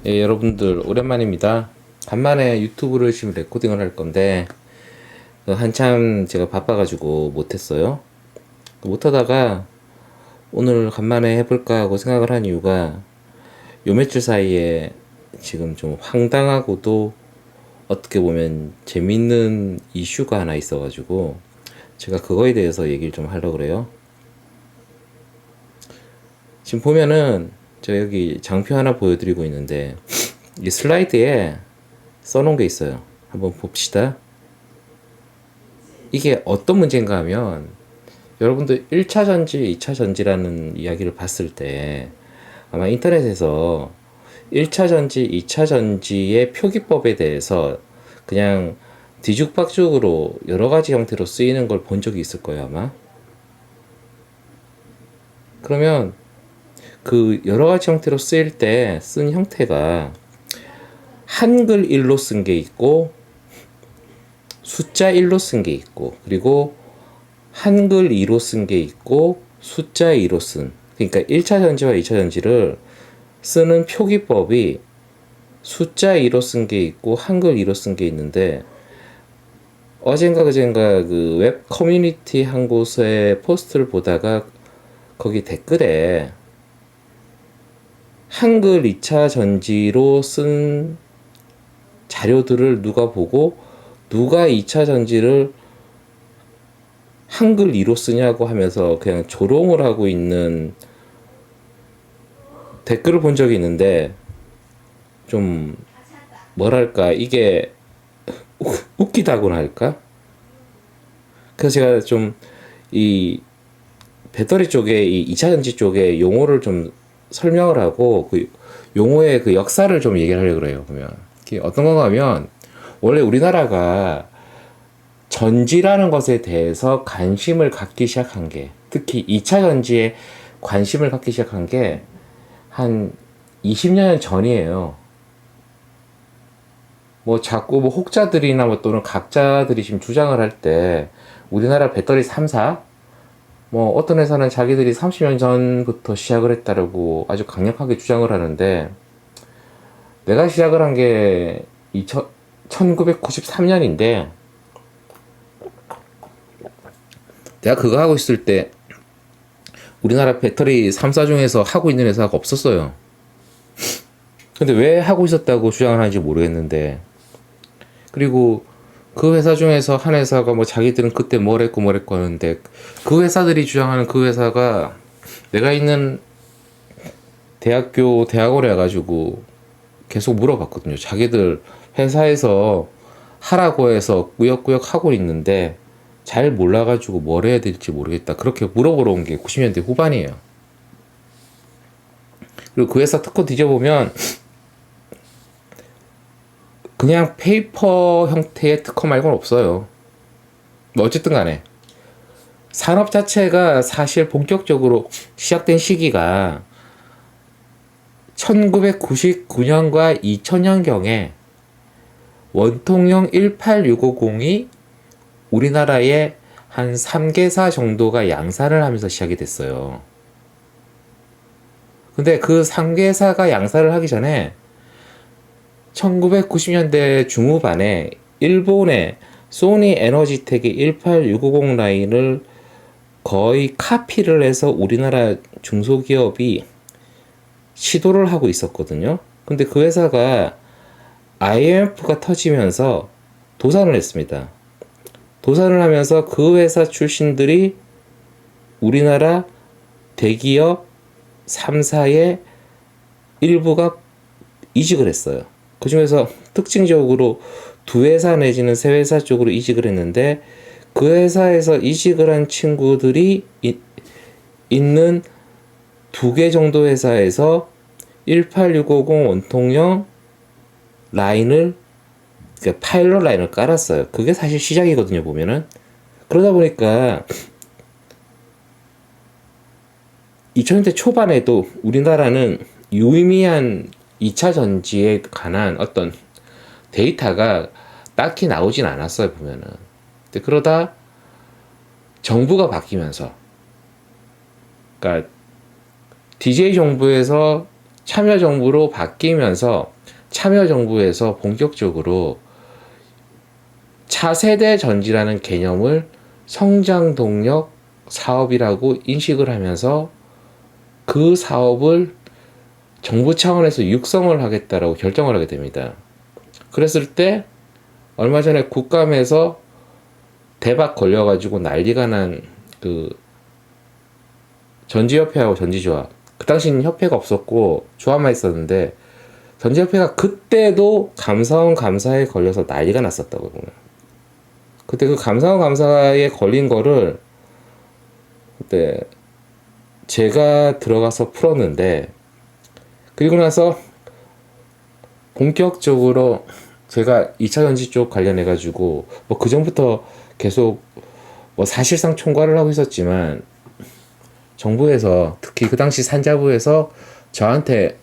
예, 여러분들 오랜만입니다. 간만에 유튜브를 지금 레코딩을 할 건데 한참 제가 바빠가지고 못했어요. 못하다가 오늘 간만에 해볼까 하고 생각을 한 이유가 요 며칠 사이에 지금 좀 황당하고도 어떻게 보면 재밌는 이슈가 하나 있어가지고 제가 그거에 대해서 얘기를 좀 하려고 그래요. 지금 보면은 제가 여기 장표 하나 보여드리고 있는데 이 슬라이드에 써놓은 게 있어요. 한번 봅시다. 이게 어떤 문제인가 하면 여러분들 1차 전지, 2차 전지라는 이야기를 봤을 때 아마 인터넷에서 1차 전지, 2차 전지의 표기법에 대해서 그냥 뒤죽박죽으로 여러 가지 형태로 쓰이는 걸 본 적이 있을 거예요, 아마. 그러면 그 여러 가지 형태로 쓰일 때 쓴 형태가 한글 1로 쓴 게 있고 숫자 1로 쓴 게 있고 그리고 한글 2로 쓴 게 있고 숫자 2로 쓴, 그러니까 1차 전지와 2차 전지를 쓰는 표기법이 숫자 2로 쓴 게 있고 한글 2로 쓴 게 있는데 어젠가 그젠가 그 웹 커뮤니티 한 곳에 포스트를 보다가 거기 댓글에 한글 2차 전지로 쓴 자료들을 누가 보고 누가 2차 전지를 한글 2로 쓰냐고 하면서 그냥 조롱을 하고 있는 댓글을 본 적이 있는데 좀 뭐랄까 이게 웃기다고나 할까? 그래서 제가 좀 이 배터리 쪽에 이 2차 전지 쪽에 용어를 좀 설명을 하고 그 용어의 그 역사를 좀 얘기를 하려고 그래요. 보면 이게 어떤 건가 하면 원래 우리나라가 전지라는 것에 대해서 관심을 갖기 시작한 게 특히 2차 전지에 관심을 갖기 시작한 게 한 20년 전이에요. 뭐 자꾸 뭐 혹자들이나 뭐 또는 각자들이 지금 주장을 할 때 우리나라 배터리 3사 뭐 어떤 회사는 자기들이 30년 전부터 시작을 했다라고 아주 강력하게 주장을 하는데 내가 시작을 한 게 1993년인데 내가 그거 하고 있을 때 우리나라 배터리 3사 중에서 하고 있는 회사가 없었어요. 근데 왜 하고 있었다고 주장을 하는지 모르겠는데 그리고 그 회사 중에서 한 회사가 뭐 자기들은 그때 뭘 했고 뭘 했고 하는데 그 회사들이 주장하는 그 회사가 내가 있는 대학원에 와가지고 계속 물어봤거든요. 자기들 회사에서 하라고 해서 꾸역꾸역 하고 있는데 잘 몰라가지고 뭘 해야 될지 모르겠다. 그렇게 물어보러 온 게 90년대 후반이에요. 그리고 그 회사 특허 뒤져보면 그냥 페이퍼 형태의 특허 말고는 없어요. 뭐 어쨌든 간에 산업 자체가 사실 본격적으로 시작된 시기가 1999년과 2000년경에 원통형 18650이 우리나라에 한 3개사 정도가 양산을 하면서 시작이 됐어요. 근데 그 3개사가 양산을 하기 전에 1990년대 중후반에 일본의 소니 에너지텍의 18650 라인을 거의 카피를 해서 우리나라 중소기업이 시도를 하고 있었거든요. 근데 그 회사가 IMF가 터지면서 도산을 했습니다. 도산을 하면서 그 회사 출신들이 우리나라 대기업 3사의 일부가 이직을 했어요. 그 중에서 특징적으로 두 회사 내지는 세 회사 쪽으로 이직을 했는데 그 회사에서 이직을 한 친구들이 있는 두 개 정도 회사에서 18650 원통형 라인을 그러니까 파일럿 라인을 깔았어요. 그게 사실 시작이거든요, 보면은. 그러다 보니까 2000년대 초반에도 우리나라는 유의미한 2차 전지에 관한 어떤 데이터가 딱히 나오진 않았어요, 보면은. 근데 그러다 정부가 바뀌면서, 그러니까 DJ 정부에서 참여정부로 바뀌면서 참여정부에서 본격적으로 차세대 전지라는 개념을 성장동력 사업이라고 인식을 하면서 그 사업을 정부 차원에서 육성을 하겠다라고 결정을 하게 됩니다. 그랬을 때 얼마 전에 국감에서 대박 걸려가지고 난리가 난 그 전지협회하고 전지조합, 그 당시는 협회가 없었고 조합만 있었는데 전지협회가 그때도 감사원 감사에 걸려서 난리가 났었다고요. 그때 그 감사원 감사에 걸린 거를 그때 제가 들어가서 풀었는데, 그리고 나서 본격적으로 제가 2차 전지 쪽 관련해 가지고 뭐 그 전부터 계속 뭐 사실상 총괄을 하고 있었지만, 정부에서 특히 그 당시 산자부에서 저한테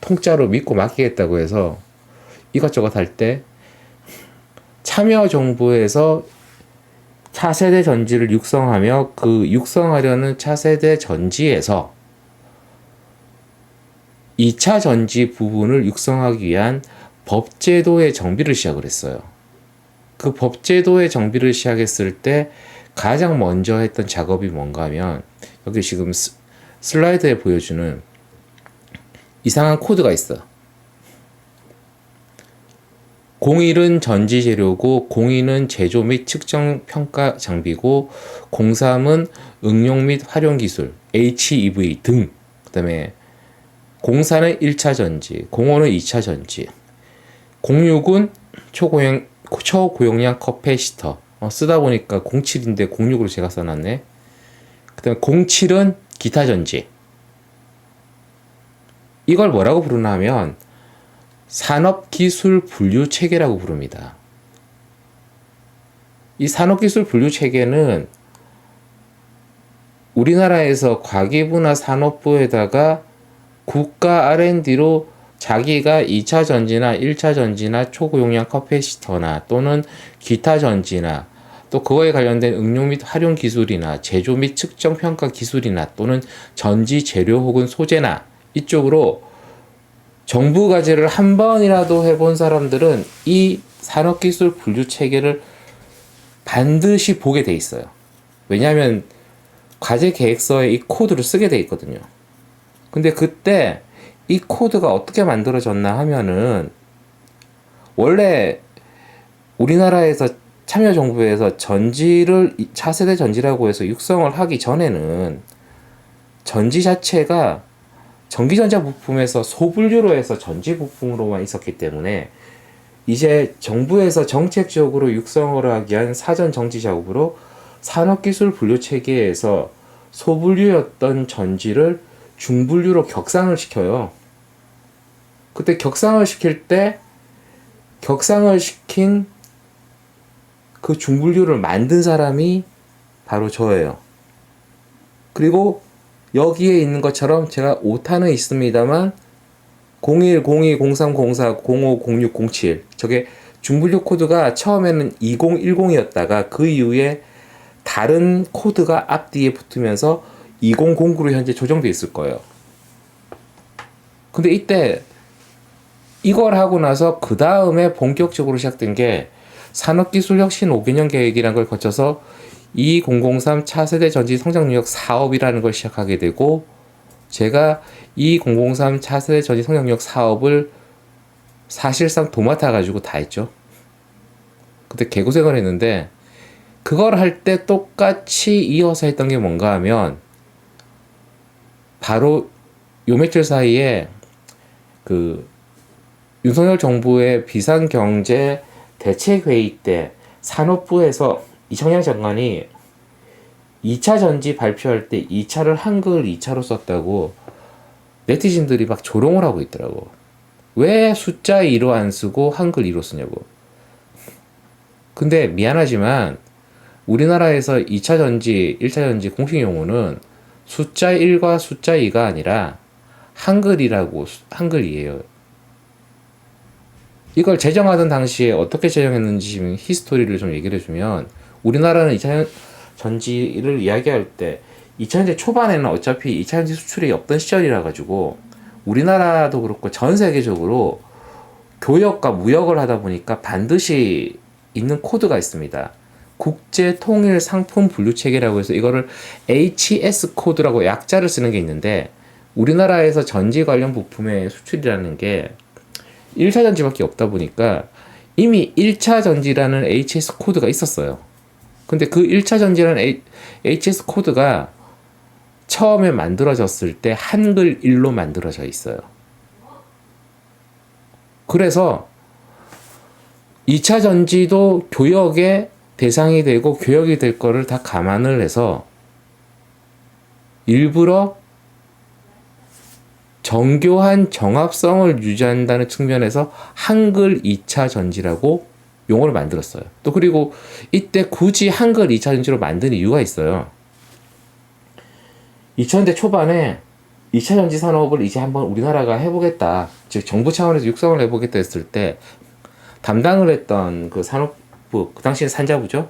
통짜로 믿고 맡기겠다고 해서 이것저것 할 때 참여정부에서 차세대 전지를 육성하며 그 육성하려는 차세대 전지에서 2차 전지 부분을 육성하기 위한 법제도의 정비를 시작을 했어요. 그 법제도의 정비를 시작했을 때 가장 먼저 했던 작업이 뭔가 하면, 여기 지금 슬라이드에 보여주는 이상한 코드가 있어. 01은 전지 재료고, 02는 제조 및 측정 평가 장비고, 03은 응용 및 활용 기술, HEV 등. 그 다음에 04는 1차 전지, 05는 2차 전지, 06은 초고용량 커패시터. 쓰다 보니까 07인데 06으로 제가 써놨네. 그 다음에 07은 기타 전지. 이걸 뭐라고 부르나 하면 산업기술 분류 체계라고 부릅니다. 이 산업기술 분류 체계는 우리나라에서 과기부나 산업부에다가 국가 R&D로 자기가 2차 전지나 1차 전지나 초고용량 커패시터나 또는 기타 전지나 또 그거에 관련된 응용 및 활용 기술이나 제조 및 측정 평가 기술이나 또는 전지 재료 혹은 소재나 이쪽으로 정부 과제를 한 번이라도 해본 사람들은 이 산업기술 분류 체계를 반드시 보게 돼 있어요. 왜냐하면 과제 계획서에 이 코드를 쓰게 돼 있거든요. 근데 그때 이 코드가 어떻게 만들어졌나 하면은, 원래 우리나라에서 참여정부에서 전지를 차세대 전지라고 해서 육성을 하기 전에는 전지 자체가 전기전자 부품에서 소분류로 해서 전지 부품으로만 있었기 때문에, 이제 정부에서 정책적으로 육성을 하기 위한 사전 정지 작업으로 산업기술 분류 체계에서 소분류였던 전지를 중분류로 격상을 시켜요. 그때 격상을 시킬 때 격상을 시킨 그 중분류를 만든 사람이 바로 저예요. 그리고 여기에 있는 것처럼 제가 오타는 있습니다만 01, 02, 03, 04, 05, 06, 07 저게 중분류 코드가 처음에는 2010이었다가 그 이후에 다른 코드가 앞뒤에 붙으면서 2009로 현재 조정돼 있을 거예요. 근데 이때 이걸 하고 나서 그 다음에 본격적으로 시작된 게 산업기술혁신 5개년 계획이라는 걸 거쳐서 2003 차세대 전지 성장능력 사업이라는 걸 시작하게 되고, 제가 2003 차세대 전지 성장능력 사업을 사실상 도맡아 가지고 다 했죠. 그때 개고생을 했는데, 그걸 할 때 똑같이 이어서 했던 게 뭔가 하면, 바로 요 며칠 사이에 그 윤석열 정부의 비상경제 대책회의 때 산업부에서 이청양 장관이 2차 전지 발표할 때 2차를 한글 2차로 썼다고 네티즌들이 막 조롱을 하고 있더라고. 왜 숫자 2로 안 쓰고 한글 2로 쓰냐고. 근데 미안하지만 우리나라에서 2차 전지, 1차 전지 공식 용어는 숫자 1과 숫자 2가 아니라 한글이라고, 한글이에요. 이걸 제정하던 당시에 어떻게 제정했는지 히스토리를 좀 얘기를 해주면, 우리나라는 2차 전지를 이야기할 때 2000년대 초반에는 어차피 2차 전지 수출이 없던 시절이라 가지고 우리나라도 그렇고 전 세계적으로 교역과 무역을 하다 보니까 반드시 있는 코드가 있습니다. 국제 통일 상품 분류 체계라고 해서 이거를 HS 코드라고 약자를 쓰는 게 있는데, 우리나라에서 전지 관련 부품의 수출이라는 게 1차 전지밖에 없다 보니까 이미 1차 전지라는 HS 코드가 있었어요. 근데 그 1차 전지라는 HS 코드가 처음에 만들어졌을 때 한글 1로 만들어져 있어요. 그래서 2차 전지도 교역의 대상이 되고 교역이 될 거를 다 감안을 해서 일부러 정교한 정합성을 유지한다는 측면에서 한글 2차 전지라고 용어를 만들었어요. 또 그리고 이때 굳이 한글 2차 전지로 만든 이유가 있어요. 2000년대 초반에 2차 전지 산업을 이제 한번 우리나라가 해보겠다, 즉 정부 차원에서 육성을 해보겠다 했을 때 담당을 했던 그 산업부, 그 당시에 산자부죠.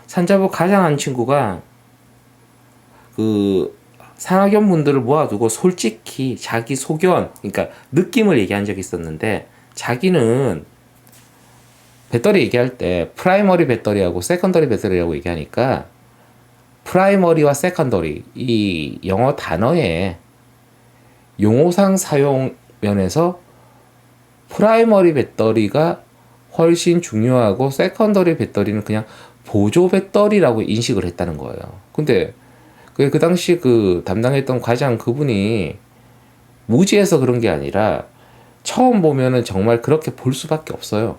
산자부 가장한 친구가 그 산학연 분들을 모아두고 솔직히 자기 소견, 그러니까 느낌을 얘기한 적이 있었는데, 자기는 배터리 얘기할 때 프라이머리 배터리하고 세컨더리 배터리라고 얘기하니까 프라이머리와 세컨더리, 이 영어 단어의 용어상 사용 면에서 프라이머리 배터리가 훨씬 중요하고 세컨더리 배터리는 그냥 보조 배터리라고 인식을 했다는 거예요. 근데 그 당시 그 담당했던 과장 그분이 무지해서 그런 게 아니라 처음 보면은 정말 그렇게 볼 수밖에 없어요.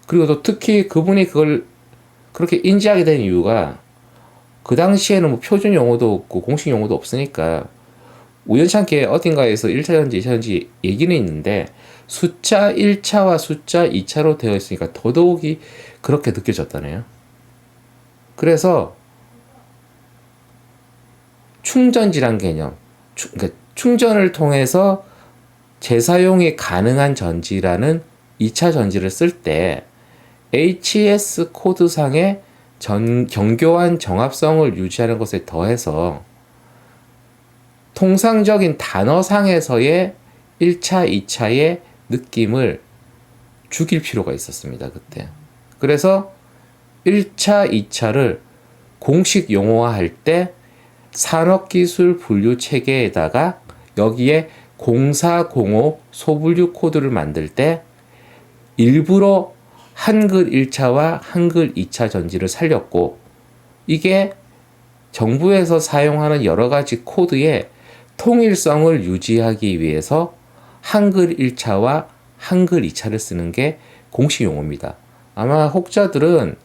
그리고 또 특히 그분이 그걸 그렇게 인지하게 된 이유가, 그 당시에는 뭐 표준 용어도 없고 공식 용어도 없으니까 우연찮게 어딘가에서 1차 전지, 2차 전지 얘기는 있는데 숫자 1차와 숫자 2차로 되어 있으니까 더더욱이 그렇게 느껴졌다네요. 그래서 충전지란 개념, 그러니까 충전을 통해서 재사용이 가능한 전지라는 2차 전지를 쓸 때 HS 코드상의 정교한 정합성을 유지하는 것에 더해서 통상적인 단어상에서의 1차, 2차의 느낌을 죽일 필요가 있었습니다, 그때. 그래서 1차, 2차를 공식 용어화할 때 산업기술 분류 체계에다가 여기에 0405 소분류 코드를 만들 때 일부러 한글 1차와 한글 2차 전지를 살렸고, 이게 정부에서 사용하는 여러 가지 코드의 통일성을 유지하기 위해서 한글 1차와 한글 2차를 쓰는 게 공식 용어입니다. 아마 혹자들은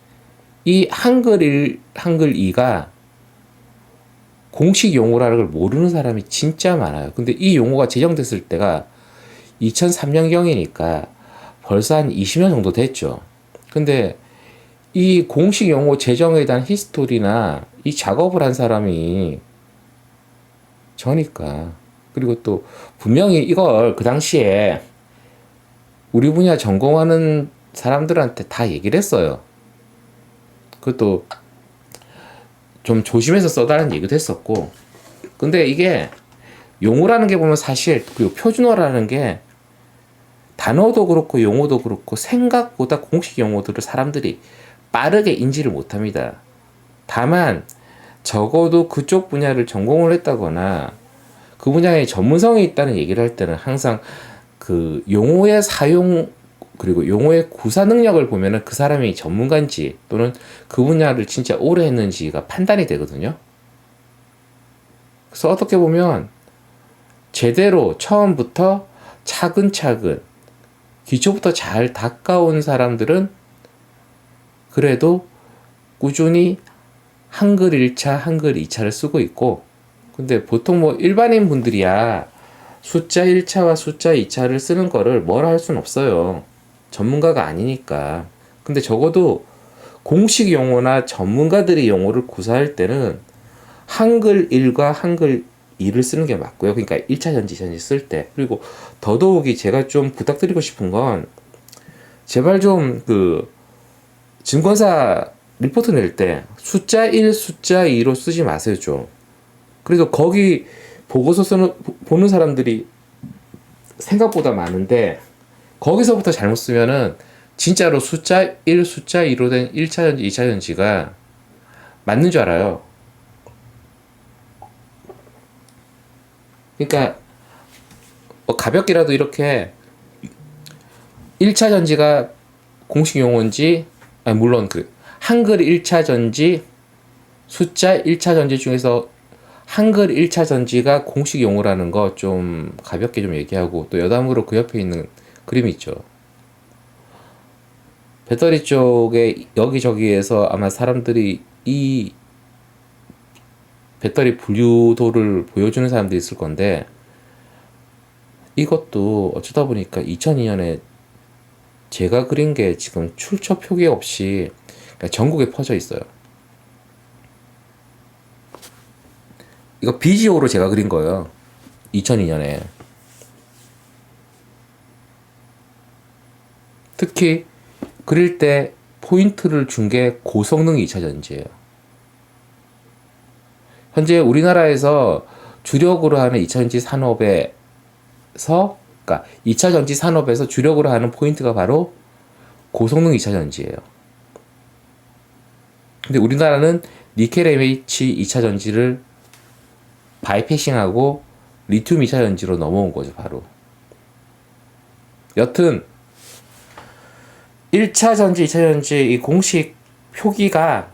이 한글 1, 한글 2가 공식 용어라는 걸 모르는 사람이 진짜 많아요. 근데 이 용어가 제정됐을 때가 2003년경이니까 벌써 한 20년 정도 됐죠. 근데 이 공식 용어 제정에 대한 히스토리나 이 작업을 한 사람이 저니까. 그리고 또 분명히 이걸 그 당시에 우리 분야 전공하는 사람들한테 다 얘기를 했어요. 그것도 좀 조심해서 써달라는 얘기도 했었고. 근데 이게 용어라는 게 보면 사실, 그리고 표준어라는 게 단어도 그렇고 용어도 그렇고 생각보다 공식 용어들을 사람들이 빠르게 인지를 못합니다. 다만 적어도 그쪽 분야를 전공을 했다거나 그 분야에 전문성이 있다는 얘기를 할 때는 항상 그 용어의 사용 그리고 용어의 구사 능력을 보면은 그 사람이 전문가인지 또는 그 분야를 진짜 오래 했는지가 판단이 되거든요. 그래서 어떻게 보면 제대로 처음부터 차근차근 기초부터 잘 닦아온 사람들은 그래도 꾸준히 한글 1차, 한글 2차를 쓰고 있고, 근데 보통 뭐 일반인 분들이야 숫자 1차와 숫자 2차를 쓰는 거를 뭐라 할 수는 없어요. 전문가가 아니니까. 근데 적어도 공식 용어나 전문가들이 용어를 구사할 때는 한글 1과 한글 2를 쓰는 게 맞고요. 그러니까 1차 전지, 2차 전지 쓸 때. 그리고 더더욱이 제가 좀 부탁드리고 싶은 건, 제발 좀 그 증권사 리포트 낼 때 숫자 1, 숫자 2로 쓰지 마세요, 좀. 그래도 거기 보고서 보는 사람들이 생각보다 많은데 거기서부터 잘못 쓰면은 진짜로 숫자 1, 숫자 2로 된 1차 전지, 2차 전지가 맞는 줄 알아요. 그러니까 가볍게라도 이렇게 1차 전지가 공식 용어인지, 아니 물론 그 한글 1차 전지, 숫자 1차 전지 중에서 한글 1차 전지가 공식 용어라는 거 좀 가볍게 좀 얘기하고, 또 여담으로 그 옆에 있는 그림이 있죠. 배터리 쪽에 여기저기에서 아마 사람들이 이 배터리 분류도를 보여주는 사람들이 있을 건데, 이것도 어쩌다 보니까 2002년에 제가 그린 게 지금 출처 표기 없이 전국에 퍼져 있어요. 이거 BGO로 제가 그린 거예요. 2002년에. 특히 그릴 때 포인트를 준 게 고성능 2차 전지예요. 현재 우리나라에서 주력으로 하는 2차 전지 산업에서, 그러니까 2차 전지 산업에서 주력으로 하는 포인트가 바로 고성능 2차 전지예요. 근데 우리나라는 니켈 MH 2차 전지를 바이패싱하고 리튬 2차 전지로 넘어온 거죠, 바로. 여튼 1차 전지, 2차 전지 이 공식 표기가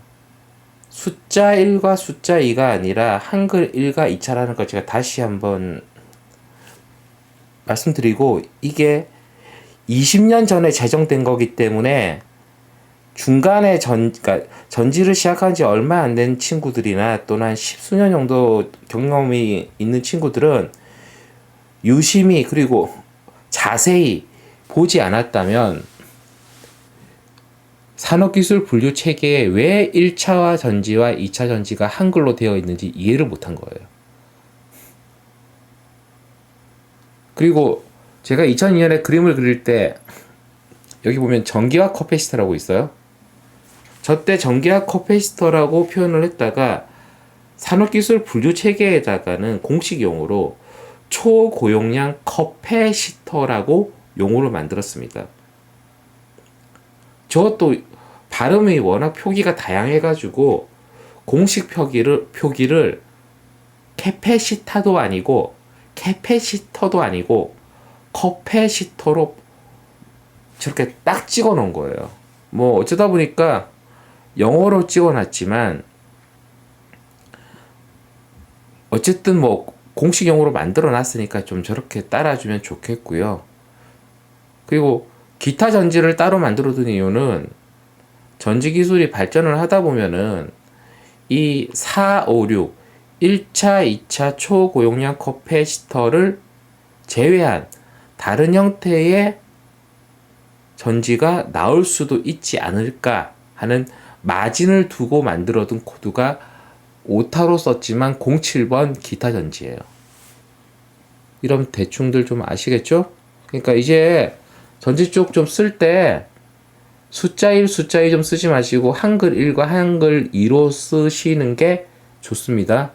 숫자 1과 숫자 2가 아니라 한글 1과 2차라는 걸 제가 다시 한번 말씀드리고, 이게 20년 전에 제정된 거기 때문에 중간에 그러니까 전지를 시작한 지 얼마 안 된 친구들이나 또는 한 십수년 정도 경험이 있는 친구들은 유심히 그리고 자세히 보지 않았다면 산업기술 분류 체계에 왜 1차 전지와 2차 전지가 한글로 되어 있는지 이해를 못한 거예요. 그리고 제가 2002년에 그림을 그릴 때 여기 보면 전기화 커패시터라고 있어요. 저때 전기화 커패시터라고 표현을 했다가 산업기술 분류 체계에다가는 공식 용어로 초고용량 커패시터라고 용어를 만들었습니다. 저것도 발음이 워낙 표기가 다양해가지고 공식 표기를 캐패시타도 아니고 캐패시터도 아니고 커패시터로 저렇게 딱 찍어 놓은 거예요. 뭐 어쩌다 보니까 영어로 찍어 놨지만 어쨌든 뭐 공식 용어로 만들어 놨으니까 좀 저렇게 따라주면 좋겠고요. 그리고 기타 전지를 따로 만들어 둔 이유는 전지 기술이 발전을 하다 보면은 이 456 1차, 2차 초고용량 커패시터를 제외한 다른 형태의 전지가 나올 수도 있지 않을까 하는 마진을 두고 만들어둔 코드가 오타로 썼지만 07번 기타 전지예요. 이런 대충들 좀 아시겠죠? 그러니까 이제 전지 쪽 좀 쓸 때 숫자 1, 숫자 2 좀 쓰지 마시고 한글 1과 한글 2로 쓰시는 게 좋습니다.